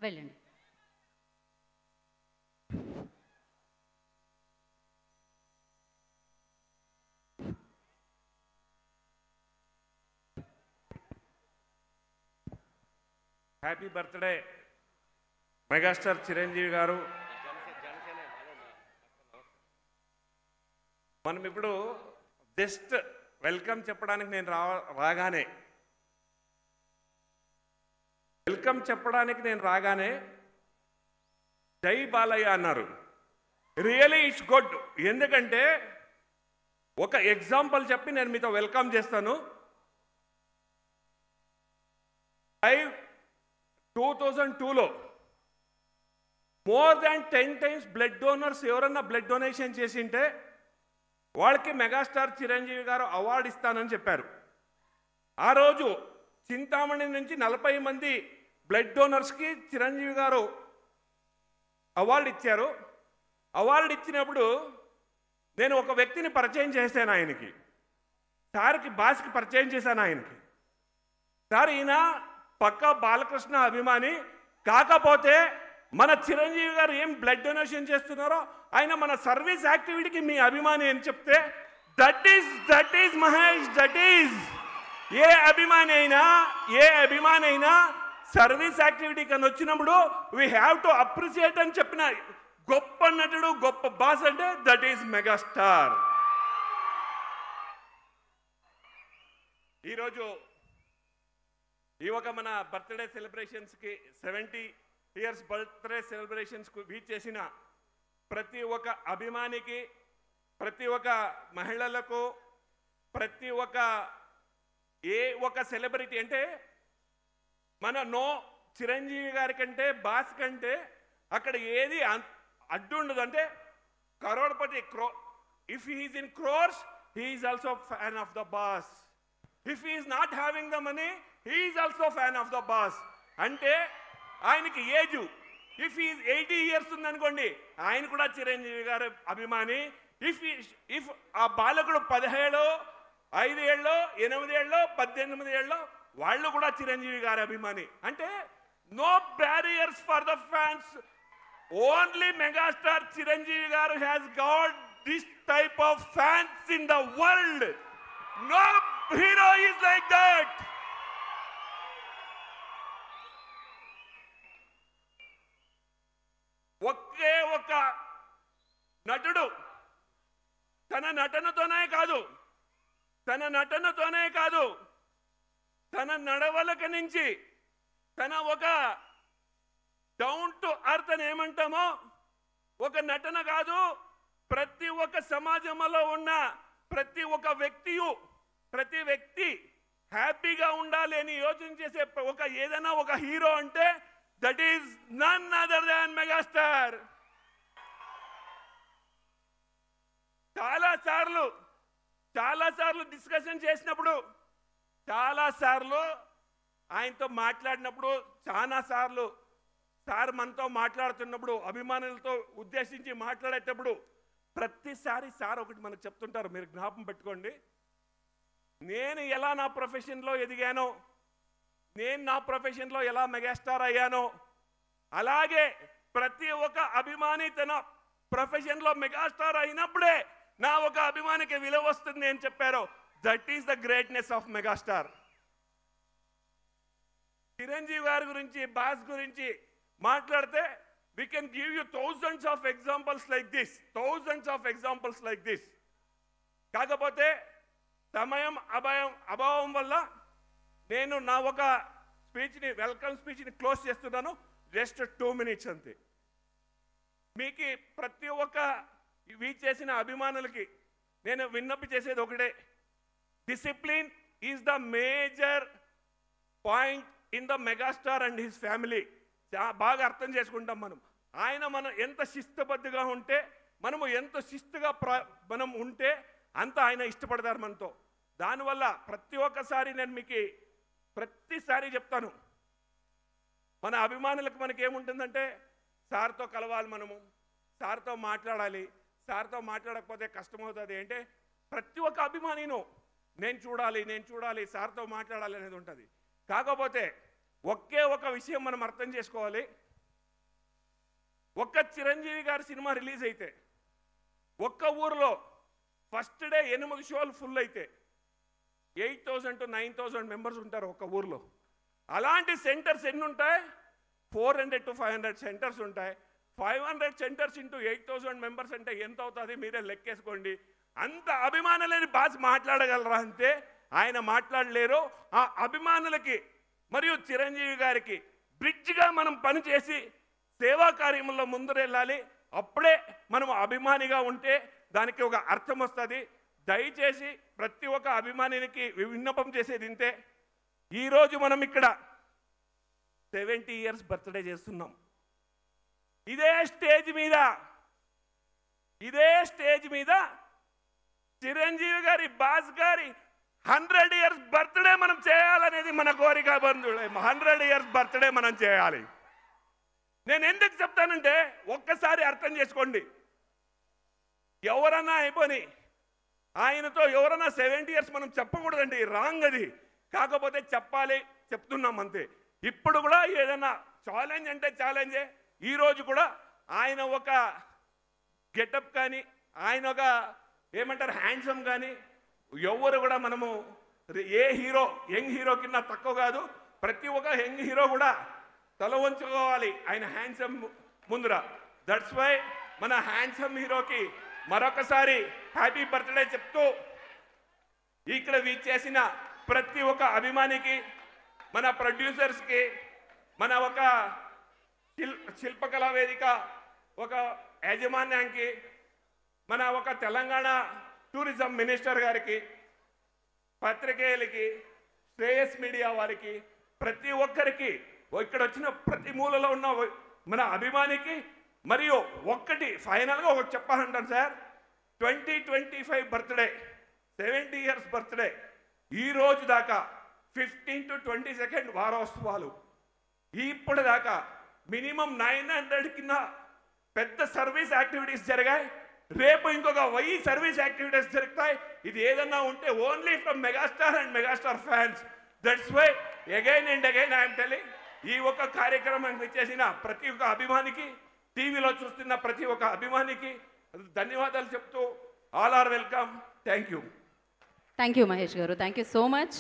వెళ్ళండి. Happy birthday megastar Chiranjeevi గారు. మనం ఇప్పుడు జస్ట్ వెల్కమ్ చెప్పడానికి నేను రాగానే జై బాలయ్య అన్నారు. Really it's good. ఎందుకంటే ఒక ఎగ్జాంపుల్ చెప్పి నేను మీతో వెల్కమ్ చేస్తాను. 2002లో more than 10 times blood donors ఎవరన్నా బ్లడ్ డొనేషన్ చేసింటే వాళ్ళకి మెగాస్టార్ చిరంజీవి గారు అవార్డు ఇస్తానని చెప్పారు. ఆ రోజు చింతామణి నుంచి 40 మంది బ్లడ్ డోనర్స్కి చిరంజీవి గారు అవార్డు ఇచ్చారు. అవార్డు ఇచ్చినప్పుడు నేను ఒక వ్యక్తిని పరిచయం చేశాను ఆయనకి. సార్కి బాస్కి పరిచయం చేశాను ఆయనకి. సార్ ఈయన పక్కా బాలకృష్ణ అభిమాని, కాకపోతే మన చిరంజీవి గారు ఏం బ్లడ్ డొనేషన్ చేస్తున్నారో ఆయన మన సర్వీస్ యాక్టివిటీకి మీ అభిమాని అని చెప్తే that is Mahesh, that is a అభిమాని అయినా సర్వీస్ యాక్టివిటీ కన్నా వచ్చినప్పుడు వీ హ్యావ్ టు అప్రిషియేట్ అని చెప్పిన గొప్ప నటుడు, గొప్ప బాస్ అంటే దట్ ఈస్ మెగాస్టార్. ఈరోజు ఈ ఒక మన బర్త్డే సెలబ్రేషన్స్కి 70 ఇయర్స్ బర్త్డే సెలబ్రేషన్స్కు వీచ్ చేసిన ప్రతి ఒక్క అభిమానికి, ప్రతి ఒక్క మహిళలకు, ప్రతి ఒక్క ఏ ఒక సెలబ్రిటీ అంటే మన చిరంజీవి గారి కంటే బాస్ కంటే అక్కడ ఏది అడ్డు ఉండదు. అంటే crorepati if he's in crores he is also fan of the boss. If he is not having the money he is also fan of the boss. అంటే ఆయనకి ఏజ్ ఇఫ్ ఈజ్ 80 ఇయర్స్ ఉందనుకోండి ఆయన కూడా చిరంజీవి గారు అభిమాని. ఇఫ్ ఆ బాలకుడు 17, 5 ఏళ్ళలో, 8 ఏళ్ళలో, 18 ఏళ్ళలో వాళ్ళు కూడా చిరంజీవి గారి అభిమాని. అంటే no barriers for the fans. Only megastar Chiranjeevi గారు has got this type of fans in the world. No hero is like that. ఒకే ఒక నటుడు తన నటనతోనే కాదు తన నడవలక నుంచి తన ఒక డౌన్ టు అర్త్ అని ఏమంటామో ఒక నటన కాదు, ప్రతి ఒక్క సమాజంలో ఉన్న ప్రతి వ్యక్తి హ్యాపీగా ఉండాలి అని యోచన చేసే ఏదైనా ఒక హీరో అంటే that is none other than megastar. చాలాసార్లు డిస్కషన్ చేసినప్పుడు, చాలాసార్లు ఆయనతో మాట్లాడినప్పుడు, చాలాసార్లు సార్ మనతో మాట్లాడుతున్నప్పుడు, అభిమానులతో ఉద్దేశించి మాట్లాడేటప్పుడు ప్రతిసారి సార్ ఒకటి మనకు చెప్తుంటారు, మీరు జ్ఞాపకం పెట్టుకోండి. నేను ఎలా నా ప్రొఫెషన్లో ఎదిగానో, నేను నా ప్రొఫెషన్లో ఎలా మెగాస్టార్ అయ్యానో, అలాగే ప్రతి ఒక్క అభిమాని తన ప్రొఫెషన్లో మెగాస్టార్ అయినప్పుడే నా ఒక అభిమానికి విలువ వస్తుంది అని చెప్పారు. That is the greatness of megastar. Chiranjeevi గారి గురించి, బాస్ గురించి మాట్లాడితే we can give you thousands of examples like this. కాకపోతే సమయం అభావం వల్ల నేను నా ఒక స్పీచ్ని, వెల్కమ్ స్పీచ్ని క్లోజ్ చేస్తున్నాను. జస్ట్ 2 minutes అంతే. మీకు ప్రతి ఒక్క చేసిన అభిమానులకి నేను విన్నపి చేసేది ఒకటే, discipline is the major point in the megastar and his family. బాగా అర్థం చేసుకుంటాం మనం ఎంత శిస్తుబద్ధంగా ఉంటే, మనము ఎంత శిస్తుగా మనం ఉంటే అంత ఆయన ఇష్టపడతారు మనతో. దానివల్ల ప్రతి ఒక్కసారి నేను మీకు ప్రతిసారి చెప్తాను, మన అభిమానులకు మనకేముంటుందంటే సార్తో కలవాలి, మనము సార్తో మాట్లాడాలి, సార్తో మాట్లాడకపోతే కష్టమవుతుంది. అంటే ప్రతి ఒక్క అభిమానిను నేను చూడాలి, సార్తో మాట్లాడాలి అనేది ఉంటుంది. కాకపోతే ఒకే ఒక విషయం మనం అర్థం చేసుకోవాలి, ఒక్క చిరంజీవి గారి సినిమా రిలీజ్ అయితే ఒక్క ఊరిలో ఫస్ట్ డే 8 షోలు ఫుల్ అయితే 8,000 to 9,000 మెంబర్స్ ఉంటారు ఒక్క ఊర్లో. అలాంటి సెంటర్స్ ఎన్ని ఉంటాయి? 400 to 500 సెంటర్స్ ఉంటాయి. 500 సెంటర్స్ ఇంటూ 8,000 మెంబర్స్ అంటే ఎంత అవుతుంది మీరే లెక్కేసుకోండి. అంత అభిమానులని బాస్ మాట్లాడగలరా అంటే ఆయన మాట్లాడలేరు. ఆ అభిమానులకి మరియు చిరంజీవి గారికి బ్రిడ్జ్గా మనం పనిచేసి సేవా కార్యముల్లో ముందరెళ్ళాలి. అప్పుడే మనం అభిమానిగా ఉంటే దానికి ఒక అర్థం వస్తుంది. దయచేసి ప్రతి ఒక్క అభిమానికి విన్నపం చేసేది ఇంతే. ఈరోజు మనం ఇక్కడ 70 years బర్త్డే చేస్తున్నాం. ఇదే స్టేజ్ మీద చిరంజీవి గారి బాస్ గారి 100 years బర్త్డే మనం చేయాలనేది మన కోరిక బంధువులు. 100 years బర్త్డే మనం చేయాలి. నేను ఎందుకు చెప్తానంటే ఒక్కసారి అర్థం చేసుకోండి. ఎవరన్నా అయిపోయి ఆయనతో ఎవరన్నా 70 years మనం చెప్పకూడదండి, రాంగ్ అది. కాకపోతే చెప్పాలి, చెప్తున్నాం అంతే. ఇప్పుడు కూడా ఏదైనా ఛాలెంజ్ అంటే ఛాలెంజే. ఈరోజు కూడా ఆయన ఒక గెటప్ కానీ ఆయన ఒక ఏమంటారు హ్యాండ్సమ్ కానీ ఎవరు కూడా మనము ఏ హీరో యంగ్ హీరో కింద తక్కువ కాదు. ప్రతి ఒక్క యంగ్ హీరో కూడా తల వంచుకోవాలి ఆయన హ్యాండ్సమ్ ముందర. దట్స్ వై మన హ్యాండ్సమ్ హీరోకి మరొకసారి హ్యాపీ బర్త్డే చెప్తూ ఇక్కడ చేసిన ప్రతి ఒక్క అభిమానికి, మన ప్రొడ్యూసర్స్కి, మన ఒక శిల్పకళా వేదిక ఒక యాజమాన్యానికి, మన ఒక తెలంగాణ టూరిజం మినిస్టర్ గారికి, పత్రికేయులకి, శ్రేయస్ మీడియా వారికి, ప్రతి ఒక్కరికి, ఇక్కడ వచ్చిన ప్రతి మూలలో ఉన్న మన అభిమానికి మరియు ఒక్కటి ఫైనల్గా ఒకటి చెప్పాలంటాను సార్. 2025 బర్త్డే 70 years బర్త్డే ఈ రోజు దాకా 15 to 22 వారోత్సవాలు ఇప్పటిదాకా మినిమం 900 కింద పెద్ద సర్వీస్ యాక్టివిటీస్ జరిగాయి. రేపు ఇంకొక 1000 సర్వీస్ యాక్టివిటీస్ జరుగుతాయి. ఇది ఏదన్నా ఉంటే only from megastar and megastar fans. That's why again and again I'm telling, ఈ ఒక్క కార్యక్రమం చేసిన ప్రతి ఒక్క అభిమానికి, టీవీలో చూస్తున్న ప్రతి ఒక్క అభిమానికి ధన్యవాదాలు చెప్తూ all are welcome. Thank you. Thank you Mahesh గారు. Thank you so much.